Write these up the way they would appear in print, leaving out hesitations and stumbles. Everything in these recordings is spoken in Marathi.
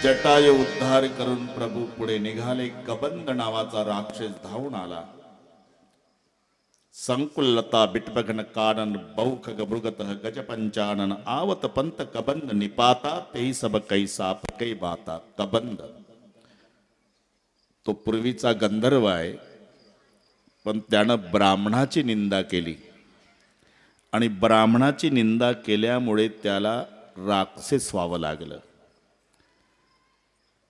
जटायू उद्धार करून प्रभू पुढे निघाले. कबंद नावाचा राक्षस धावून आला. संकुलता बिटबगन कानन बौख गमृगत गजपंचानन आवत पंत कबंद निपाता तेही सब कैसा फकै बाता. कबंद तो पूर्वीचा गंधर्व आहे, पण त्यानं ब्राह्मणाची निंदा केली आणि ब्राह्मणाची निंदा केल्यामुळे त्याला राक्षस व्हावं लागलं.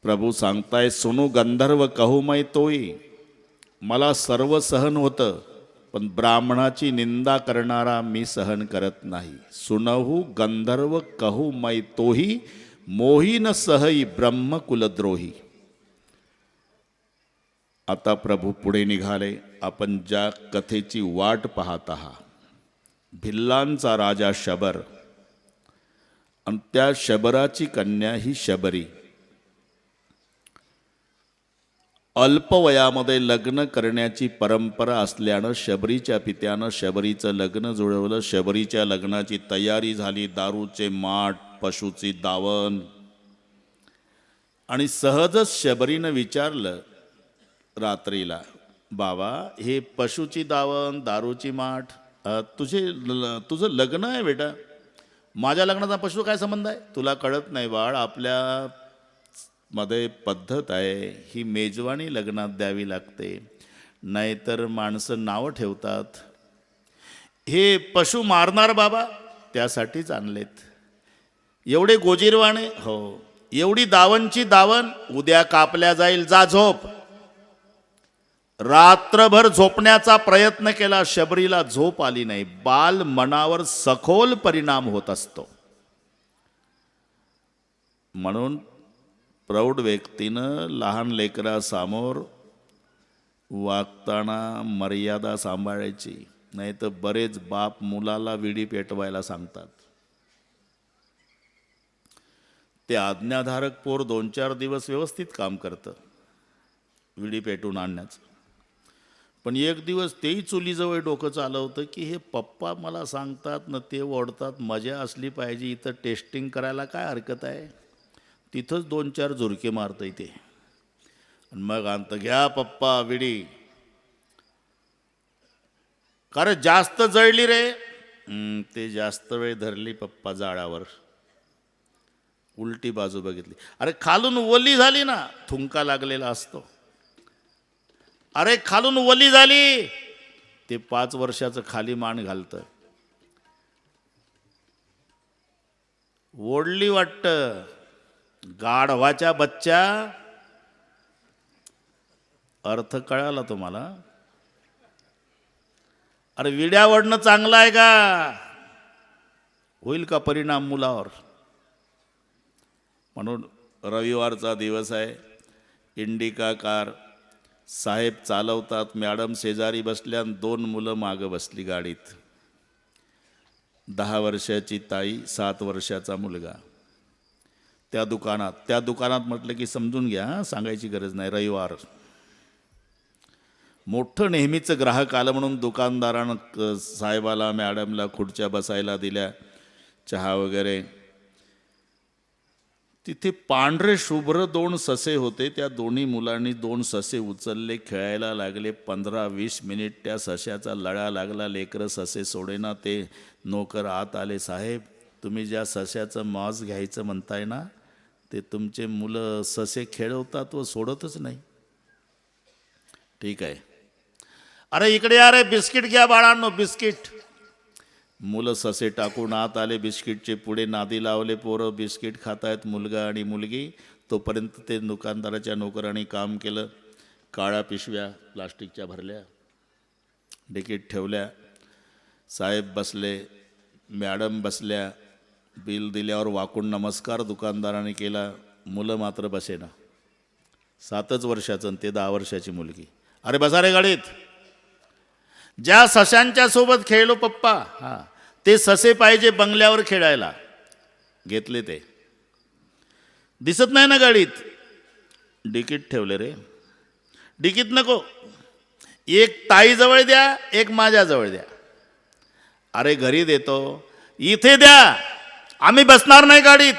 प्रभू सांगताय, सुनू गंधर्व कहू मै तोई. मला सर्व सहन होतं, पण ब्राह्मणाची निंदा करणारा मी सहन करत नाही. सुनहू गंधर्व कहू मै तोही मोही न सहई ब्रह्मकुलद्रोही. आता प्रभू पुढे निघाले. आपण ज्या कथेची वाट पाहत आहात, भिल्लांचा राजा शबर आणि त्या शबराची कन्या ही शबरी. अल्पवयामध्ये लग्न करण्याची परंपरा असल्यानं शबरीच्या पित्यानं शबरीचं लग्न जुळवलं. शबरीच्या लग्नाची तयारी झाली. दारूचे माठ, पशुची दावण, आणि सहजच शबरीनं विचारलं रात्रीला, बाबा हे पशुची दावण, दारूची माठ, तुझं लग्न आहे बेटा, माझ्या लग्नाचा पशु काय संबंध आहे? तुला कळत नाही बाळ, आपल्या मध्ये पद्धत आहे, ही मेजवानी लग्नात द्यावी लागते, नाहीतर माणसं नावं ठेवतात. हे पशु मारणार बाबा, त्यासाठीच आणलेत. एवढे गोजीरवाणे, हो, एवढी दावणची दावण, उद्या कापल्या जाईल, जा झोप. रात्रभर झोपण्याचा प्रयत्न केला, शबरीला झोप आली नाही. बाल मनावर सखोल परिणाम होत असतो. म्हणून प्रौढ व्यक्तीनं लहान लेकरासमोर वागताना मर्यादा सांभाळायची, नाही तर बरेच बाप मुलाला विडी पेटवायला सांगतात. ते आज्ञाधारक पोर 2-4 दिवस व्यवस्थित काम करतं विडी पेटून आणण्याचं, पण एक दिवस तेही चुलीजवळ डोकं चालवतं की हे पप्पा मला सांगतात ना ते ओढतात, मजा असली पाहिजे, इथं टेस्टिंग करायला काय हरकत आहे. तिथंच 2-4 झुरके मारतं इथे, आणि मग आणतं, घ्या पप्पा विडी. कारण जास्त जळली रे, ते जास्त वेळ धरली पप्पा जाळावर, उलटी बाजू बघितली, अरे खालून ओली झाली ना, थुंका लागलेला असतो, अरे खालून ओली झाली, ते 5 वर्षाचं खाली मान घालतं. ओढली वाटतं, गाढवाच्या बच्चा. अर्थ कळाला तुम्हाला? अरे विड्या ओढणं चांगलं आहे का? होईल का परिणाम मुलावर? म्हणून रविवारचा दिवस आहे, इंडिका कार साहेब चालवतात, मॅडम शेजारी बसल्या, 2 मुलं मागं बसली गाडीत. 10 वर्षाची ताई, 7 वर्षाचा मुलगा. त्या दुकानात म्हटलं की समजून घ्या, सांगायची गरज नाही, रविवार. मोठं नेहमीचं ग्राहक आलं म्हणून दुकानदारानं साहेबाला मॅडमला खुर्च्या बसायला दिल्या, चहा वगैरे. तिथे पांढरे शुभ्र 2 ससे होते. त्या दोन्ही मुलांनी 2 ससे उचलले, खेळायला लागले. 15-20 मिनिट त्या सश्याचा लळा लागला. लेकरं ससे सोडेना. ते नोकर आत आले, साहेब तुम्ही ज्या सश्याचं मॉज घ्यायचं म्हणताय ना, ते तुमचे मुलं ससे खेळवतात व सोडतच नाही. ठीक आहे, अरे इकडे या रे, बिस्किट घ्या बाळांनो, बिस्किट. मुलं ससे टाकून आत आले, बिस्किटचे पुढे नादी लावले. पोरं बिस्किट खातायत, मुलगा आणि मुलगी. तोपर्यंत ते दुकानदाराच्या नोकरांनी काम केलं. काळ्या पिशव्या प्लास्टिकच्या भरल्या, डिकीट ठेवल्या. साहेब बसले, मॅडम बसल्या. बिल दिल्यावर वाकून नमस्कार दुकानदाराने केला. मुलं मात्र बसेना. 7च वर्षाचं आणि ते 10 वर्षाची मुलगी. अरे बसा रे गाडीत. ज्या सशांच्या सोबत खेळलो पप्पा, हां ते ससे पाहिजे बंगल्यावर खेळायला. घेतले ते. दिसत नाही ना गाडीत, डिकीट ठेवले रे. डिकीट नको, एक ताईजवळ द्या, एक माझ्याजवळ द्या. अरे घरी देतो, इथे द्या, आम्ही बसणार नाही गाडीत.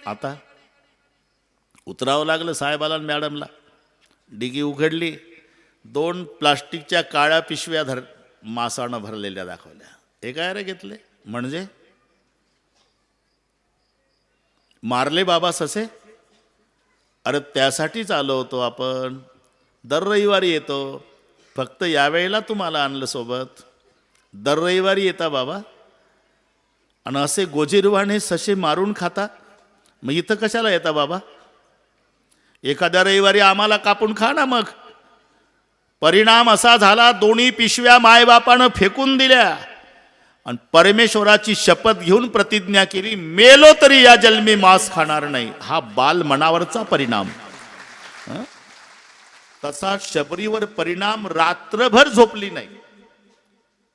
आता उतरावं लागलं साहेबाला आणि मॅडमला. डिगी उघडली, 2 प्लास्टिकच्या काळ्या पिशव्या मासानं भरलेल्या दाखवल्या. हे काय रे घेतले? म्हणजे मारले बाबा ससे? अरे त्यासाठीच आलो होतो आपण, दर रविवारी येतो, फक्त यावेळेला तुम्हाला आणलं सोबत. दर रविवारी येता बाबा आणि असे गोजीरवाणे ससे मारून खाता, मग इथं कशाला येता बाबा? एखाद्या रविवारी आम्हाला कापून खा ना मग. परिणाम असा झाला, 2 पिशव्या मायबापानं फेकून दिल्या आणि परमेश्वराची शपथ घेऊन प्रतिज्ञा केली, मेलो तरी या जन्मी मांस खाणार नाही. हा बाल मनावरचा परिणाम. तसा शबरीवर परिणाम, रात्रभर झोपली नाही.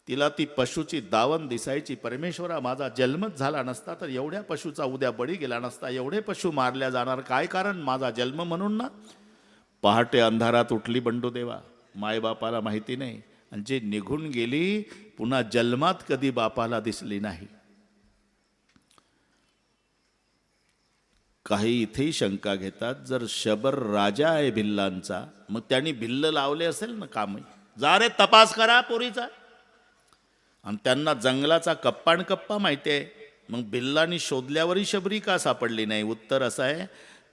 तिला ती पशुची दावण दिसायची. परमेश्वरा, माझा जन्मच झाला नसता तर एवढ्या पशुचा उद्या बळी गेला नसता, एवढे पशु मारल्या जाणार काय कारण? माझा जन्म म्हणून ना. पहाटे अंधारात उठली बंडूदेवा, मायबापाला माहिती नाही, आणि जे निघून गेली पुन्हा जन्मात कधी बापाला दिसली नाही. काही इथेही शंका घेतात, जर शबर राजा आहे भिल्लांचा, मग त्यांनी भिल्ल लावले असेल ना कामी. जा रे तपास करा पोरीचा. आणि त्यांना जंगलाचा कप्पान कप्पा माहिती आहे, मग भिल्लांनी शोधल्यावरही शबरी का सापडली नाही? उत्तर असं आहे,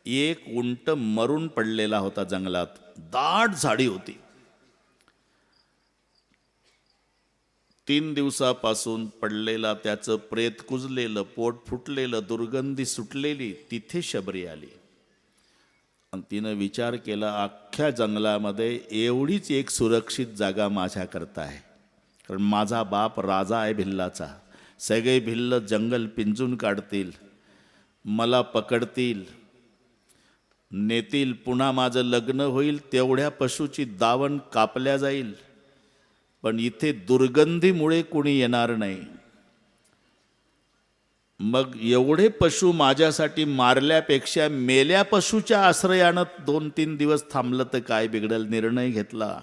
एक उंट मरून पडलेला होता जंगलात, दाट झाडी होती. 3 दिवसापासून पडलेला, त्याचं प्रेत कुजलेलं, पोट फुटलेलं, दुर्गंधी सुटलेली, तिथे शबरी आली. आणि तिनं विचार केला, अख्ख्या जंगलामध्ये एवढीच एक सुरक्षित जागा माझ्याकरता आहे, कारण माझा बाप राजा आहे भिल्लाचा. सगळे भिल्ल जंगल पिंजून काढतील, मला पकडतील, नेतील, पुन्हा माझं लग्न होईल, तेवढ्या पशुची दावण कापल्या जाईल, पण इथे दुर्गंधीमुळे कोणी येणार नाही. मग एवढे पशु माझ्यासाठी मारल्यापेक्षा मेल्या पशुच्या आश्रयानं 2-3 दिवस थांबलं तर काय बिघडल? निर्णय घेतला.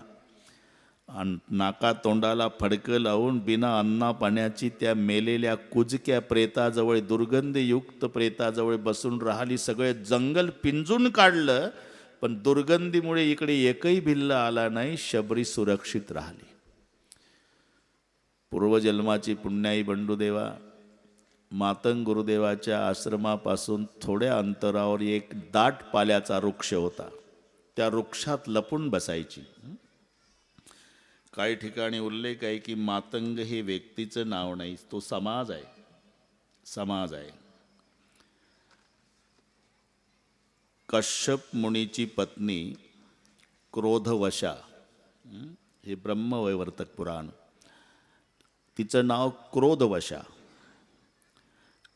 आणि नाका तोंडाला फडकं लावून बिना अन्ना पाण्याची त्या मेलेल्या कुजक्या प्रेताजवळ, दुर्गंधीयुक्त प्रेताजवळ बसून राहिली. सगळे जंगल पिंजून काढलं, पण दुर्गंधीमुळे इकडे एकही भिल्ल आला नाही. शबरी सुरक्षित राहिली. पूर्वजन्माची पुण्याई बंडूदेवा मातंग गुरुदेवाच्या आश्रमापासून थोड्या अंतरावर एक दाट पाल्याचा वृक्ष होता. त्या वृक्षात लपून बसायची. काही ठिकाणी उल्लेख आहे की मातंग हे व्यक्तीचं नाव नाही, तो समाज आहे. समाज आहे. कश्यप मुनीची पत्नी क्रोधवशा, हे ब्रह्मवैवर्तक पुराण, तिचं नाव क्रोधवशा.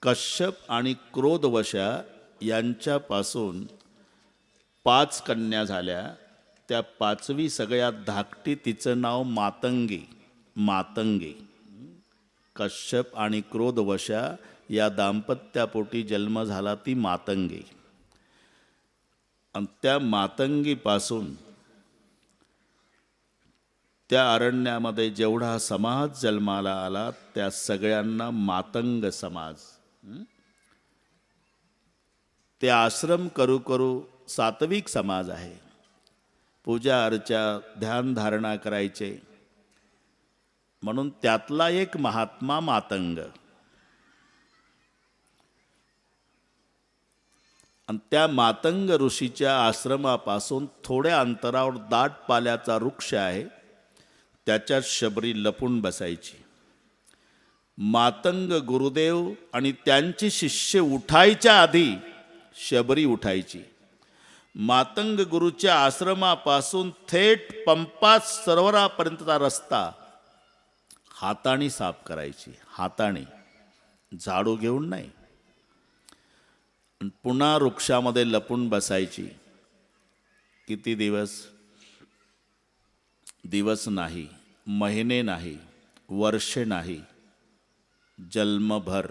कश्यप आणि क्रोधवशा यांच्यापासून 5 कन्या झाल्या. त्या 5वी सगळ्यात धाकटी, तिचं नाव मातंगी. मातंगी. कश्यप आणि क्रोधवशा या दाम्पत्यापोटी जन्म झाला ती मातंगी. आणि त्या मातंगीपासून त्या अरण्यामध्ये जेवढा समाज जन्माला आला, त्या सगळ्यांना मातंग समाज. ते आश्रम करू करू सात्विक समाज आहे. पूजा अर्चा, ध्यान धारणा करायचे, म्हणून त्यातला एक महात्मा मातंग. आणि त्या मातंग ऋषीच्या आश्रमापासून थोड्या अंतरावर दाट पाल्याचा वृक्ष आहे, त्याच्यात शबरी लपून बसायची. मातंग गुरुदेव आणि त्यांचे शिष्य उठायच्या आधी शबरी उठायची. मातंग गुरुच्या आश्रमापासून थेट पंपा सरोवरापर्यंतचा रस्ता हाताने साफ करायची. हाताने, झाडू घेऊन नाही. पुन्हा वृक्षामध्ये लपून बसायची. किती दिवस? दिवस नाही, महिने नाही, वर्षे नाही, जन्मभर.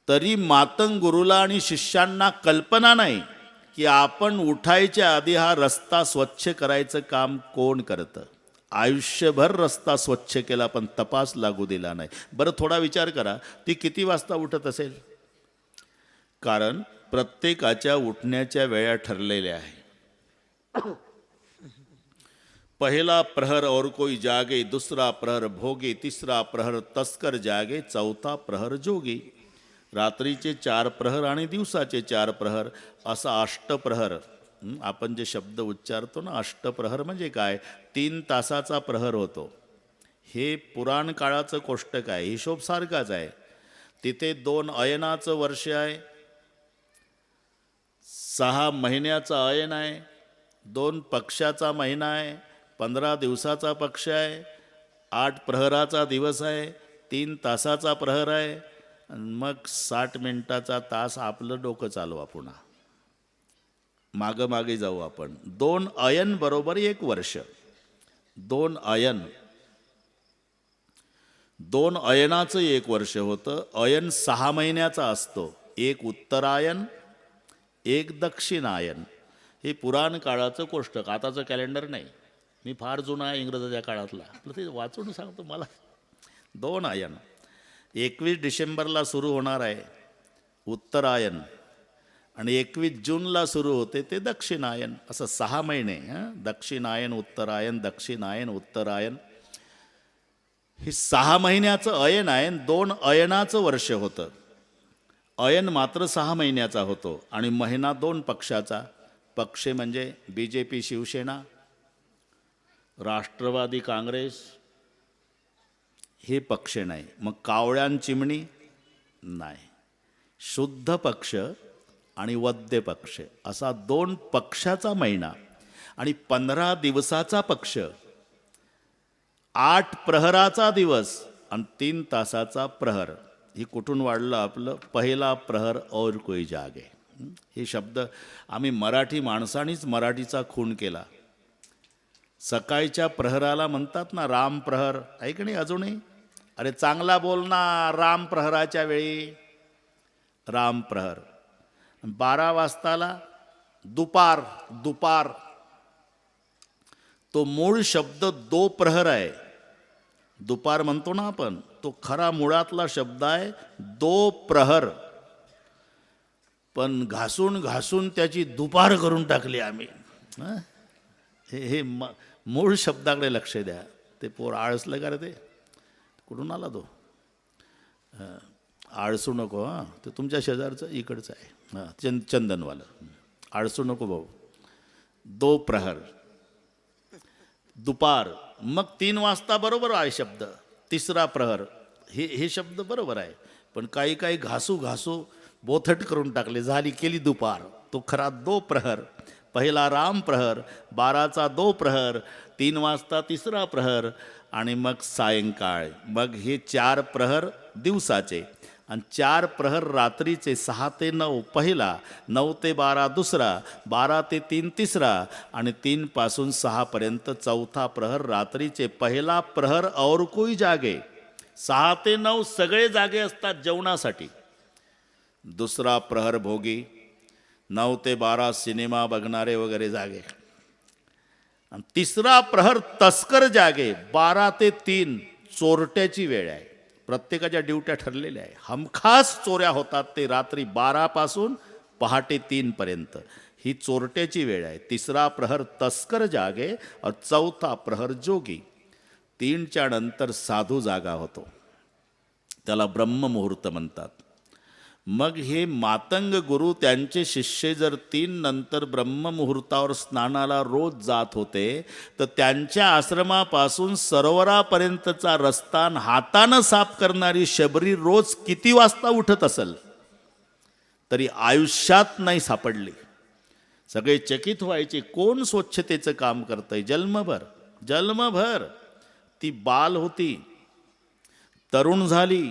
तरी मातंग गुरुला आणि शिष्यांना कल्पना नाही की आपण उठायच्या आधी हा रस्ता स्वच्छ करायचं काम कोण करतं. आयुष्यभर रस्ता स्वच्छ केला पण तपास लागू दिला नाही. बरं थोडा विचार करा, ती किती वाजता उठत असेल? कारण प्रत्येकाच्या उठण्याच्या वेळा ठरलेल्या आहे. पहिला प्रहर और कोई जागे, दुसरा प्रहर भोगे, तिसरा प्रहर तस्कर जागे, चौथा प्रहर जोगी. रात्रीचे 4 प्रहर आणि दिवसाचे 4 प्रहर असा अष्टप्रहर. आपण जे शब्द उच्चारतो ना, अष्टप्रहर म्हणजे काय? 3 तासाचा प्रहर होतो. हे पुराण काळाचं कोष्टक आहे, हिशोब सारखाच आहे. तिथे 2 अयनाचं वर्ष आहे, 6 महिन्याचा अयन आहे, 2 पक्षाचा महिना आहे, 15 दिवसाचा पक्ष आहे, 8 प्रहराचा दिवस आहे, 3 तासाचा प्रहर आहे, मग 60 मिनिटाचा तास. आपलं डोकं चालवा पुन्हा, मागं मागे जाऊ आपण. 2 अयन बरोबर 1 वर्ष. 2 अयन, 2 अयनाचं 1 वर्ष होतं. अयन 6 महिन्याचा असतो. 1 उत्तरायन, 1 दक्षिणायन. हे पुराण काळाचं कोष्टक, आताचं कॅलेंडर नाही. मी फार जुना आहे इंग्रजाच्या काळातला, आपलं ते वाचून सांगतो मला. 2 अयन. 21 डिसेंबरला सुरू होणार आहे उत्तरायन आणि 21 जूनला सुरू होते ते दक्षिणायन. असं 6 महिने. दक्षिणायन उत्तरायन, दक्षिणायन उत्तरायन. हे 6 महिन्याचं अयन आहे. 2 अयनाचं वर्ष होतं. अयन मात्र 6 महिन्याचा होतो आणि महिना 2 पक्षाचा. पक्ष म्हणजे BJP शिवसेना, राष्ट्रवादी काँग्रेस, हे पक्ष नाही. मग कावळ्यान चिमणी नाही. शुद्ध पक्ष आणि वद्य पक्ष असा 2 पक्षाचा महिना आणि 15 दिवसाचा पक्ष, 8 प्रहराचा दिवस आणि 3 तासाचा प्रहर. हे कुठून वाढलं आपलं? पहिला प्रहर और कोई जागे. हे शब्द आम्ही मराठी माणसांनीच मराठीचा खून केला. सकाळच्या प्रहराला म्हणतात ना राम प्रहर, आहे की नाही अजूनही? अरे चांगला बोल ना, राम प्रहराच्या वेळी राम प्रहर. 12 वाजताला दुपार. दुपार तो मूळ शब्द दो प्रहर आहे. दुपार म्हणतो ना आपण, तो खरा मुळातला शब्द आहे दो प्रहर. पण घासून घासून त्याची दुपार करून टाकली आम्ही. हे मूळ शब्दाकडे लक्ष द्या. ते पोर आळसलं का रे? ते कुठून आला तो? आळसू नको. हां, ते तुमच्या शेजारचं इकडचं आहे. हां, चंदनवालं. आळसू नको भाऊ. दो प्रहर, दुपार. मग 3 वाजता बरोबर आहे शब्द. तिसरा प्रहर, हे शब्द बरोबर आहे. पण काही काही घासू घासू बोथट करून टाकले, झाली केली दुपार. तो खरा दो प्रहर. पहिला राम प्रहर, 12चा दो प्रहर, 3 वाजता तिसरा प्रहर आणि मग सायंकाळ. मग हे 4 प्रहर दिवसाचे आणि 4 प्रहर रात्रीचे. 6 ते 9 पहिला, 9 ते 12 दुसरा, 12 ते 3 तिसरा आणि 3 पासून 6 पर्यंत चौथा प्रहर रात्रीचे. पहिला प्रहर और कोई जागे. 6 ते 9 सगळे जागे असतात जेवणासाठी. दुसरा प्रहर भोगी, 9 ते 12 सिनेमा बघणारे वगैरे जागे. आणि तिसरा प्रहर तस्कर जागे. 12 ते 3 चोरट्याची वेळ आहे. प्रत्येकाच्या ड्युट्या ठरलेल्या आहे. हमखास चोऱ्या होतात ते रात्री 12 पासून पहाटे 3 पर्यंत. ही चोरट्याची वेळ आहे. तिसरा प्रहर तस्कर जागे और चौथा प्रहर जोगी. 3च्या नंतर साधू जागा होतो, त्याला ब्रह्ममुहूर्त म्हणतात. मग हे मातंग गुरु त्यांचे शिष्य जर 3 नंतर ब्रह्ममुहूर्तावर स्नानाला रोज जात होते, तर त्यांच्या आश्रमापासून सरोवरापर्यंतचा रस्ता हातानं साफ करणारी शबरी रोज किती वाजता उठत असेल तरी आयुष्यात नाही सापडली. सगळे चकित व्हायचे, कोण स्वच्छतेचं काम करतंय? जन्मभर जन्मभर ती बाल होती, तरुण झाली,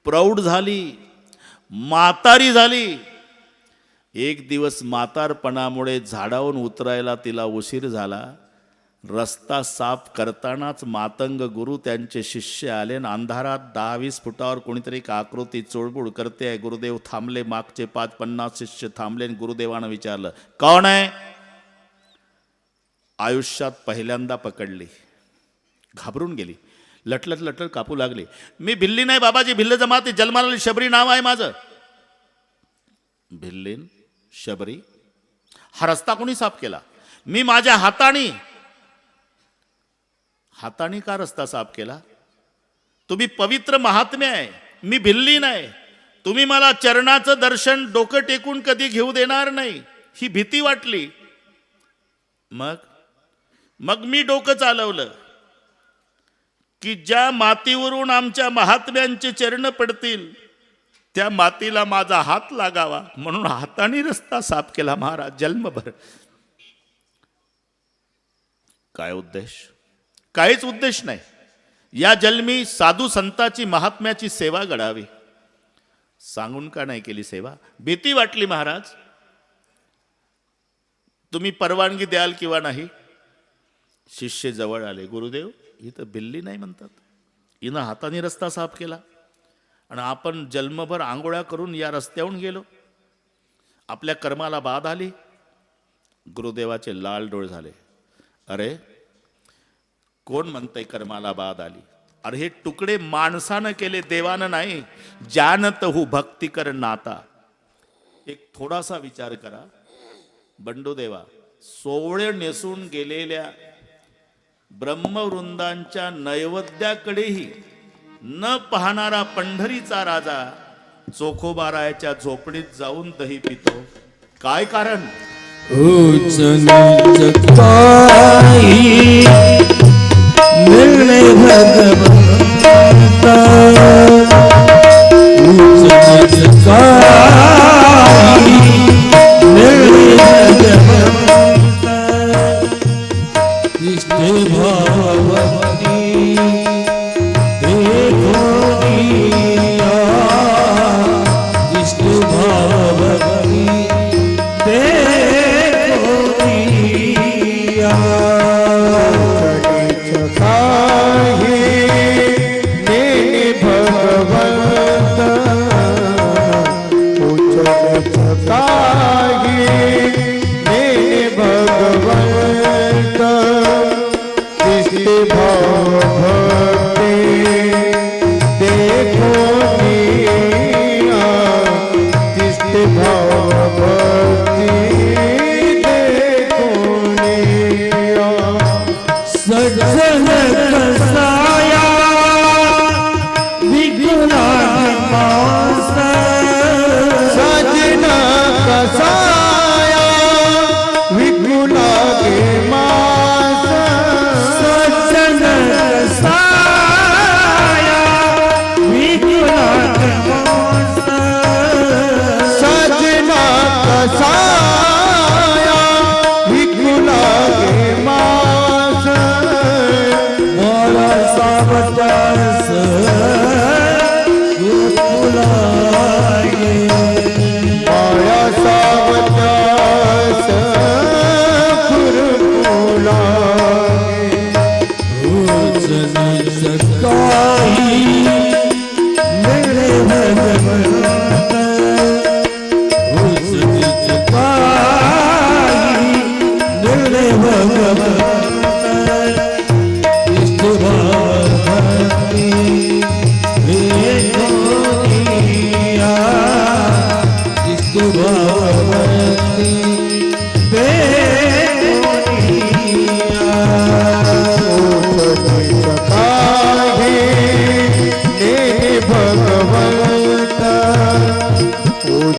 प्रौढ झाली, म्हातारी झाली. एक दिवस म्हातारपणामुळे झाडावरून उतरायला तिला उशीर झाला. रस्ता साफ करतानाच मातंग गुरु त्यांचे शिष्य आले आणि अंधारात 10-20 फुटावर कोणीतरी एक आकृती चोळबुळ करते आहे. गुरुदेव थांबले. मागचे 5-50 शिष्य थांबले आणि गुरुदेवानं विचारलं, कोण आहे? आयुष्यात पहिल्यांदा पकडली. घाबरून गेली, लटलट लटलट कापू लागली. मी भिल्ली नाही बाबाजी, भिल्ल जमाती जन्माला शबरी नाव आहे माझं. भिल्लीन, शबरी, हा रस्ता कोणी साफ केला? मी माझ्या हाताने का रस्ता साफ केला? तुम्ही पवित्र महात्म्य आहे, मी भिल्लीन आहे, तुम्ही मला चरणाचं दर्शन डोकं टेकून कधी घेऊ देणार नाही, ही भीती वाटली. मग मी डोकं चालवलं की ज्या मातीवरून आमच्या महात्म्यांचे चरण पडतील त्या मातीला माझा हात लागावा, म्हणून हाताने रस्ता साफ केला महाराज जन्मभर. काय उद्देश? काहीच उद्देश नाही. या जन्मी साधू संताची महात्म्याची सेवा घडावी. सांगून का नाही केली सेवा? भीती वाटली महाराज. तुम्ही परवानगी द्याल किंवा नाही? शिष्य जवळ आले. गुरुदेव, ही तर बिल्ली नाही म्हणतात, हिनं हाताने रस्ता साफ केला आणि आपण जन्मभर आंघोळ्या करून या रस्त्याहून गेलो, आपल्या कर्माला बाध आली. गुरुदेवाचे लाल डोळे झाले. अरे कोण म्हणतंय कर्माला बाध आली? अरे हे तुकडे माणसानं केले, देवानं नाही. जानत हु भक्ती कर नाता. एक थोडासा विचार करा. बंडूदेवा, सोवळे नेसून गेलेल्या ब्रह्मवृंदांच्या नैवेद्याकडेही न पाहणारा पंढरीचा राजा चोखोबारायाच्या झोपडीत जाऊन दही पितो. काय कारण? उच नीच काही मिळणे भगवंता